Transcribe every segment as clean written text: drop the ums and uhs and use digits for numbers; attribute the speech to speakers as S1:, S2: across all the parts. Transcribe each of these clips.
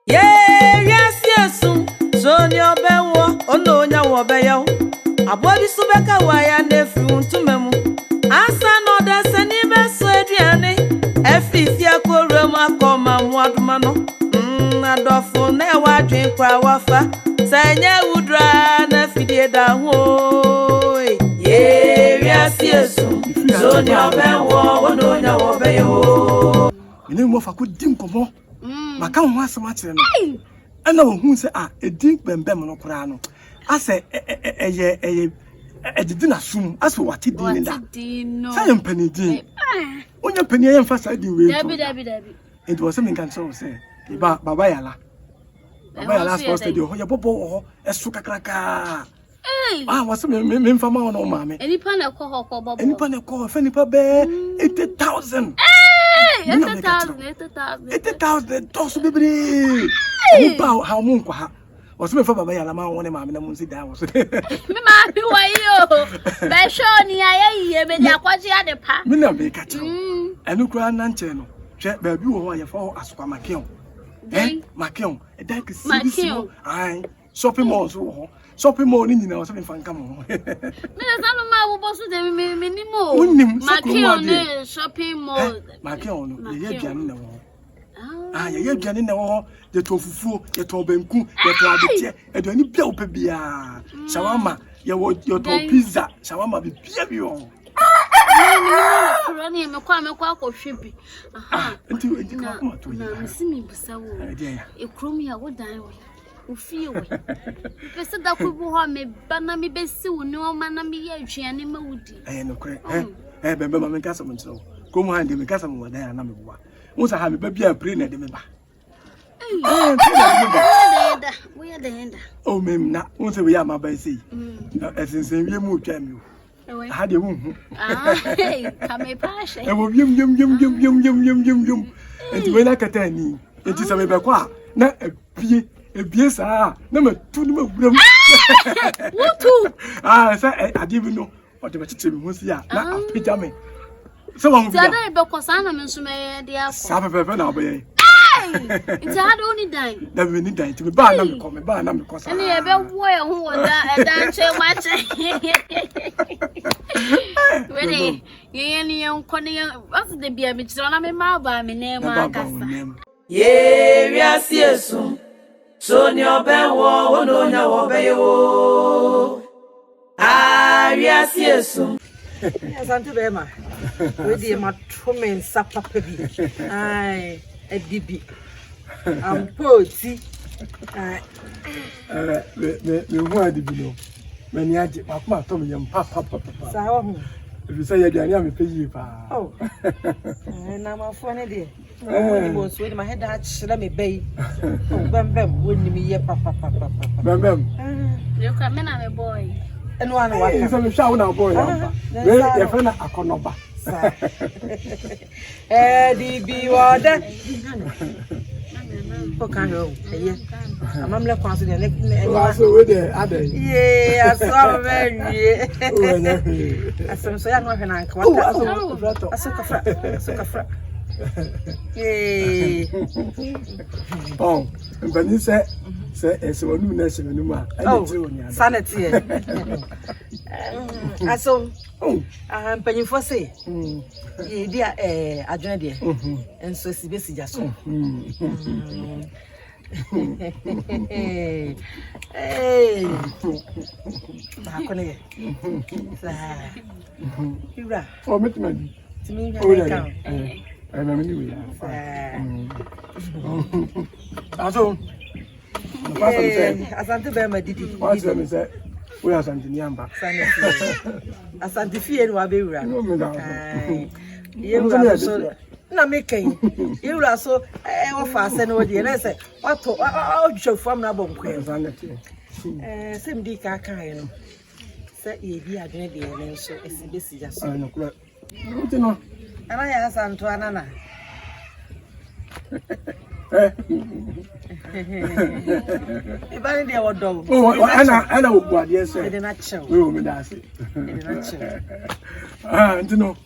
S1: yes, yes, so your bewo, oh no, your beyo. A body subeka wire nephew to memo. Asa no that's any best Adriane. Efifia koroma koma mwadumano. Adofo na wa drink kwa wafa. Sanya udra na fidie da ho. Yes, yes, so your bewo, oh no, your beyo.
S2: You know, if I could drink more. My count was so much. And no who say, a drink Bembem no Kurano. I say, didn't assume as for what it did. I am penny dean. When your penny emphasized the way, it was something can so say. Babayala. Babayala supposed to do your popo or a suka cracka. I was some from our own mammy.
S3: Any pan of call,
S2: any pan of call, Fanny Pabe, 80,000. 80,000 toss baby. How Munka was me for Babayala, one mammy, and sit down.
S3: Mamma, who are you? Bashoni, I am what you had a pack.
S2: Mina be catching. And look around Nancheno. Check baby, who are you for as for Makion? Eh, Makion, a dark Makion. I shopping malls. Shopping mall in the something fun come on.
S3: Makion, shopping mall.
S2: Makion, the Yagan. Ah, you're getting the tofu, the tobenku, the tradition, and any bill pebia. Shawama, your pizza, Shawama be pure.
S3: Running a quack of shipping. Aha,
S2: until you come to
S3: see me, a Nkrumah would die. Feel Mr. Dakubu me banami besu no manami yajiani moody. I am no crack. Eh, Bembem Castle so. Come on, the Castle were there, number one. Once I have a baby and pray at the member. We are the end. Oh, ma'am, not once we are my baby. As in same you move, you. I had a woman. Ah, come a passion. And will yum. And when I can tell you, it is a rebecca, not a pie. Yes, number 2 number. What two? I didn't even know what the vegetable was here. Now, pijama. So long, because I'm a dear Sabbath now, baby. It's hard only dying. Never need dying to be bad. I'm coming back. I'm because I have a way who was that so much. Ready, you Connie, what's the beer which on a mouth by my name?
S1: Yes, yes. So your bewo, oh no, your beyo. Ah, yes.
S4: Yes, Auntie Bema. We did my truman supper baby. Aye, a DB. I'm poor, see. The word below. When you had Papa told me, Papa. If you say you're going to pay you. Oh, and I'm a funny day. When was with my head, let me bay. Bembem, wouldn't me yet, Papa. Bembem.
S3: You come in, I'm a boy.
S4: And one is a shout out boy. Your friend, a conoba. DB water. Okay, I'm not considering the other. Yeah, I saw very. I saw so young and I so Hey. Oh, but you say it's a new nation. Oh, sanity. I saw. I'm paying for say. Dear, I joined here. And so it's basically just so. Hey. Bakone. Hira. Oh, meet me. To me, I remember you. Also, Asante Bema didi. What's the say? We are Asante Nyamba. Asante Fie no abewura. You so na making. You are so offer ase no dey na say what o fam na bonkwe. Same di ka kan no. Say e bi adwene dey na so esi besi ja so. No kula. No. Ana ya santo anana. Ibani dey wodo. Oh, ana ogwa dey say. Dey na chew. We o me da say. Dey na chew. Ah, ntino.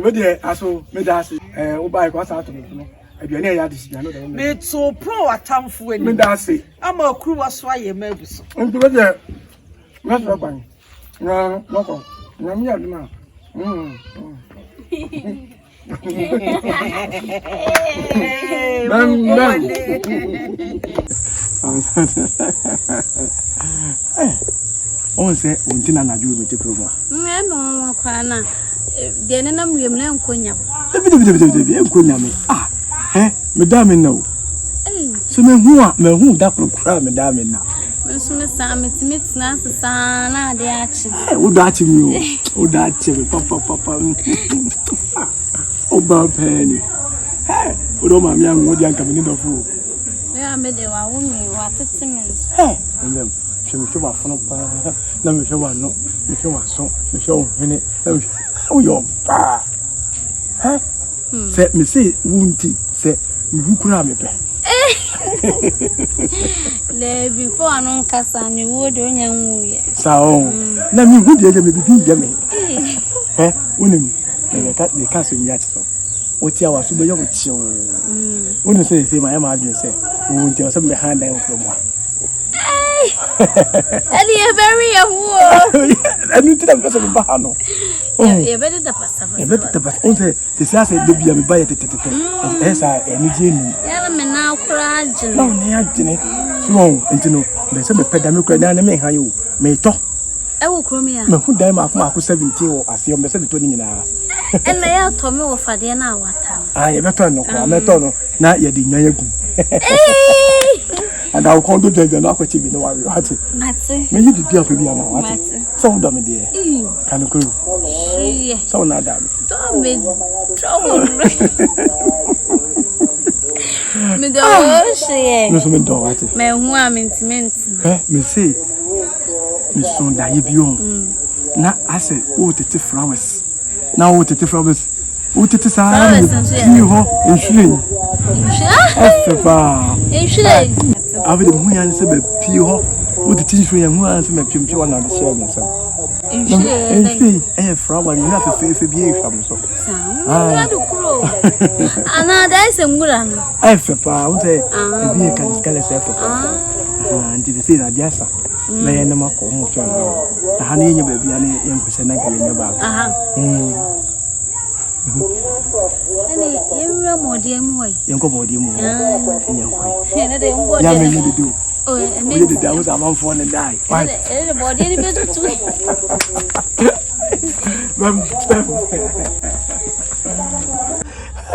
S4: We dey aso me da say. O buy kwa sa to me no.
S2: aduane ya adisi no dem
S4: me to pro atamfo ani
S2: me da say
S4: ama Nkrumah so aye mabuso
S2: nti we de me so kwan na moko na mi aduna on say untina na ju me te promo
S3: me no kwa na de ne na mwem na nkonya
S2: bi nkonya me me da me na o so me hu da kura me da me na
S3: so me sa me na sa na de achi
S2: wo da achi mi o da achi me papa o ba penny o do ma mi an wo di anka me ni do fu
S3: me de wa wo mi wa tete me
S2: Bembem me shoba fono pa na me shoba no me shoba so me shoba hene na me o yo pa se me say wunti se me hu kura me pe
S3: le before anon kasa ni wo do nya nwuye
S2: sao na mi hu de me bibi de me wonim le ka so nya tso o ti awa so be yo chi o wonim say ma ma adwe say wunti o so me hand dan ko mo
S3: ali e very awo
S2: anu ti da me so me ba ha no
S3: e better da passa
S2: on se sia se de bia me ba ye tete esa eni je ni
S3: yala me na kura agin
S2: no ne agin so ntino be se me peda me kura na me han yo me to
S3: e wo kromi ya
S2: me hu dan ma ko 17 wo ase me se me to ni nyina
S3: na ya to me wo fade na awata
S2: ye beto no ko me to no na ye di nyan yagu and I will come to the na kwachi bi no wa hati
S3: mate
S2: me yi bibia ko bia na hati so do me de kan ko so na da me
S3: do me trouble me do she
S2: me so me do hati
S3: me hu amintment
S2: me say me so da ye bi on na ase o tete flowers na o tete flowers o tete sa ni ho enhire efa
S3: enhire
S2: ave de hu yan se be pie ho o tete enhire yan hu yan se me pie wana de share me sa enhire flower ni na fe bi e hwa mo so
S3: na do kuro ana da se ngura no
S2: efa o te bi e kan skala se efa anti de se na diasa na ye na mako mo twa na ha ne nya ba bia ne ye nkwese na ka ye nya ba
S3: ani yemra modie mu wai
S2: yenko modie mu yenko
S3: ene de mbode
S2: ya me yi do
S3: o
S2: me de da was am for ne dai why
S3: ene modie ni betutu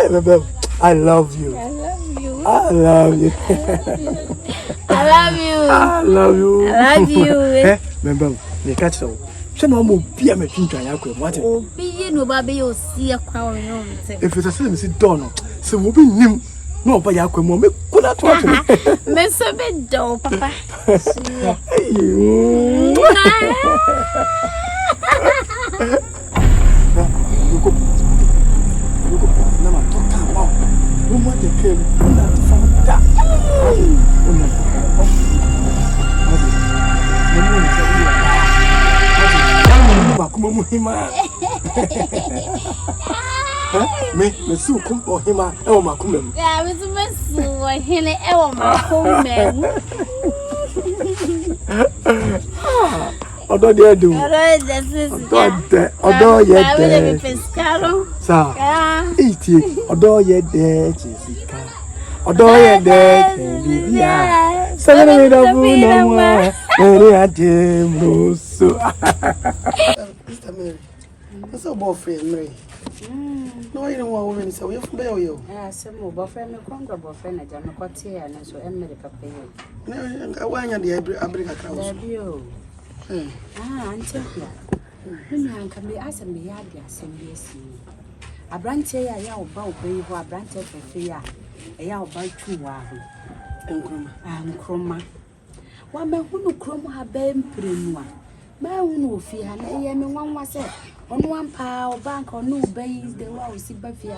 S2: Bembem, I love you.
S3: I love you.
S2: I love you.
S3: I love you.
S2: I love you.
S3: I love you.
S2: Bembem, me catch so. She no mo bia me twintwan yakwa what?
S3: Obi no ba be yo si akwa o yo nte.
S2: If it's a say me si don no. Se wo bi nim no ba yakwa mo me kuna to ato.
S3: Me so be do papa. Me su kum o hima e o makumem. Ya me su o hine e o makumem.
S2: Odo de do. Odo ye de. Sa. Iti odo ye de chisika. Odo ye de bibia. Sangana me do bu no mo. Ere ade muso. Mr. Mary. What's your boyfriend, Mary? No, you don't want women, so you're from Bello.
S5: Some boyfriend, my conga boyfriend, I don't know what's here, and so America pay you.
S2: No, I want the Abrica Cross.
S5: Until here. Can be asked me, I guess, and yes. A branch here, I yell about baby, a branch of fear. A yell by 2 Nkrumah. One man who Nkrumah have been prima. My own fear, and I am one was it. On one power bank or no base, the wow, see by fear.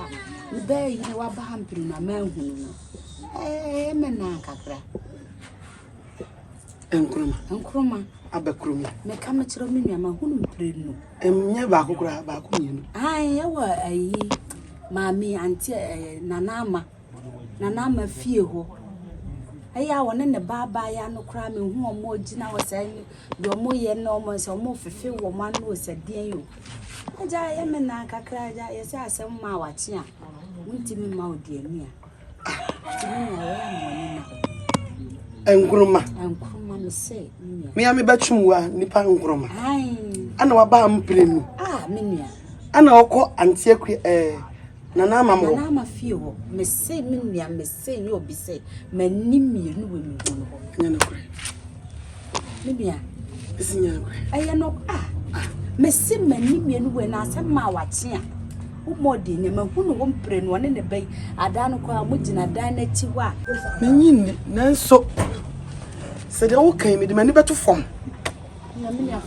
S5: The bay, you are bumping a man who. Eh, Menacra. Nkrumah.
S2: Abakrumi.
S5: Me come to me, I'm a who print.
S2: Never back.
S5: I were a mammy, auntie Nanama. na na ma fie ho aya wona ne baba ya no kra me hu omo gina wo sai do mo ye no omo se omo fefe wo ma no se den yo aja ya me na kakra aja ya se asem ma wache a muntimi ma odi ani a timi na ya mo ni na Nkrumah me say
S3: me am betwum wa nipa Nkrumah
S5: ai
S3: ana wa ba am plenu
S5: me nua
S3: ana okọ anti akwe nana amamo
S5: nana ma fie ho me say me nua me say ni obi say mani mienu we mi ho no
S3: nya no kure
S5: me nua
S3: isi nya no kure
S5: aye no me say mani mienu we na asem ma wache a umodi ne mahunu wo mpre no ne bai ada no kwa mo gina dan na ti wa
S3: menyin nanso se de wo kan me de mani beto fom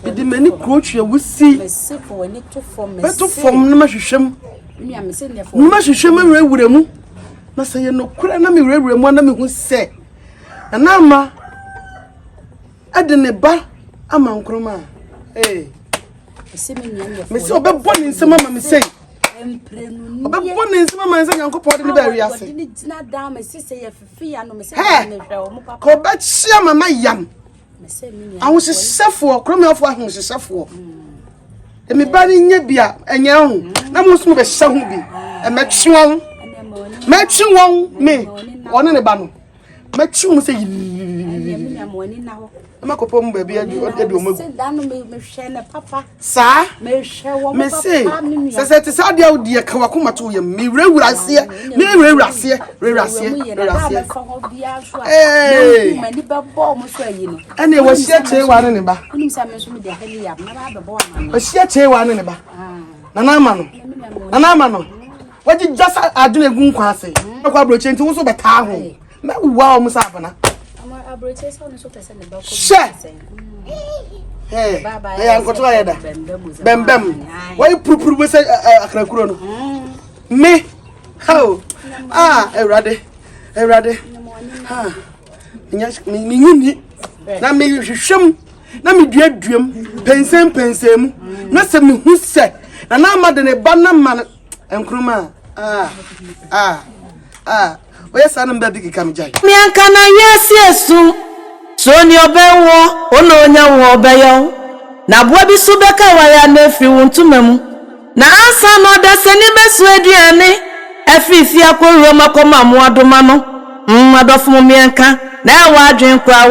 S3: me de mani krochua wusi
S5: me say for ni to fom me
S3: beto fom na mahwehwem
S5: nua me say ne for
S3: ma hwehwem awurawura mu na se ye no kure na me wurawura mu na me hu se na ama ade ne ba ama Nkrumah
S5: me say me nua ne
S3: me say obebo ni nsema ma me say obebo ni nsema ma nsa Nyankopɔ de ne ba wi ase
S5: ni dina da me say ye fifi ya no me say
S3: me
S5: hwe o mo papa
S3: ko ba chia mama yam
S5: me say me nua
S3: awo sesefo kromafo ahun sesefo emi ba ni nya bia enya hu na mo so be hye hu bi metwi won me one ne ba no metwi mu say ma ko pom ba bia adu o magu
S5: me hwe ne papa
S3: sa
S5: me hwe wo
S3: me
S5: papa
S3: say se te sa dia odi ka wakoma to yam me wurawura ase me wurawura ase
S5: mani ba bo mo so ayi no
S3: ene wo hye che wa ne ba
S5: unim sa me so me de heli ya na ba bo ama
S3: wo hye che wa ne ba nana ama no waji jasa adune gu nkwa ase akwa broche nti wo so beta ho me wa o musa abana
S5: abroche so no so pese ne ba ko
S3: baba ya nkoto ya da bembem why purupuru we say akrakuro no me how erade me nyuni na me hwehwem na me duaduam pensem na se me hu se na amade ne ba na ma Nkrumah oya sana mbadi kikam jai
S1: mi anka na yesi esu so ni obewo ono onya wo obeyo na boa bi su beka wa ya na fi wontumam na ansa no da se ni besu aduane afifi akoro makoma mo adoma no adofo mi anka na wa adwen kwa